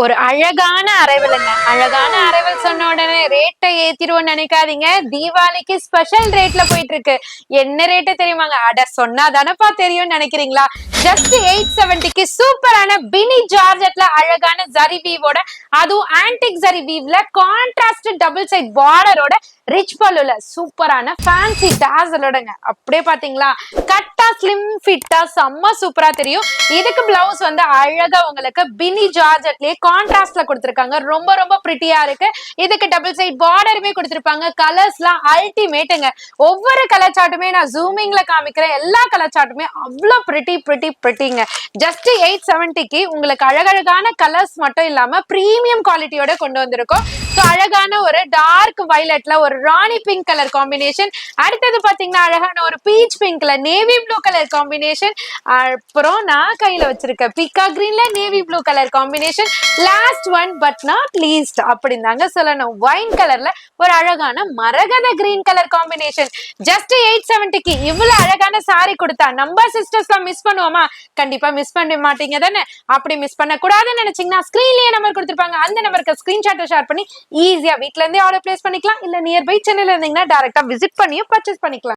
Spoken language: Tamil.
ஒரு அழகான அரைவலுங்க. அழகான அரைவல் சொன்ன உடனே ரேட்ட ஏத்திருவோம்னு நினைக்காதீங்க. தீபாவளிக்கு ஸ்பெஷல் ரேட்ல போயிட்டு இருக்கு. என்ன ரேட்டு தெரியுமாங்க? அட சொன்னா தானப்பா தெரியும்னு நினைக்கிறீங்களா? ஜஸ்ட் 870க்கு சூப்பரான பினி ஜார்ஜெட்ல அழகான ஜரி வீவோட, அதுவும் ஆன்டிக் ஜரி வீவ்ல கான்ட்ராஸ்ட் டபுள் சைட் பார்டரோட ரிச் பல்லுல சூப்பரான ஃபேன்சி டாசலோடங்க. அப்படியே பாத்தீங்களா? கட்டா ஸ்லிம் ஃபிட்டா செம்ம சூப்பரா தெரியும். இதுக்கு பிளவுஸ் வந்து அழகா உங்களுக்கு பினி ஜார்ஜெட்லயே கான்ட்ராஸ்ட்ல கொடுத்திருக்காங்க. ரொம்ப ரொம்ப பிரிட்டியா இருக்கு. இதுக்கு டபுள் சைட் பார்டருமே கொடுத்திருப்பாங்க. கலர்ஸ்லாம் அல்டிமேட்டுங்க. ஒவ்வொரு கலர் சார்ட்டுமே நான் ஜூமிங்ல காமிக்கிறேன். எல்லா கலர் சார்ட்டுமே அவ்வளோ பிரிட்டிங்க. ஜஸ்ட் 870க்கு உங்களுக்கு அழகழகான கலர்ஸ் மட்டும் இல்லாம பிரீமியம் குவாலிட்டியோட கொண்டு வந்திருக்கோம். ஸோ அழகான ஒரு டார்க் வயலட்ல ஒரு ராணி பிங்க் கலர் காம்பினேஷன். அடுத்தது பாத்தீங்கன்னா அழகான ஒரு பீச் பிங்க்ல நேவி ப்ளூ கலர் காம்பினேஷன். அப்புறம் நான் கையில வச்சிருக்கேன் பீக்கா கிரீன்ல navy blue colour combination. Last one but not least அப்படின்னு தாங்க சொல்லணும். ஒயின் கலர்ல ஒரு அழகான மரகத கிரீன் கலர் காம்பினேஷன். ஜஸ்ட் 870க்கு இவ்வளவு அழகான சாரி கொடுத்தா நம்ம சிஸ்டர்ஸ்லாம் மிஸ் பண்ணுவோமா? கண்டிப்பா மிஸ் பண்ண மாட்டீங்க தானே. அப்படி மிஸ் பண்ண கூடாதுன்னு நினைச்சீங்கன்னா ஸ்கிரீன்லயே நம்பர் கொடுத்திருப்பாங்க. அந்த நம்பருக்கு ஸ்கிரீன்ஷாட் ஷேர் பண்ணி ஈஸியா வீட்ல இருந்தே ஆர்டர் பிளேஸ் பண்ணிக்கலாம். இல்ல நியர்பை சென்னையில இருந்தீங்கன்னா டைரக்டா விசிட் பண்ணியும் பர்ச்சேஸ் பண்ணிக்கலாம்.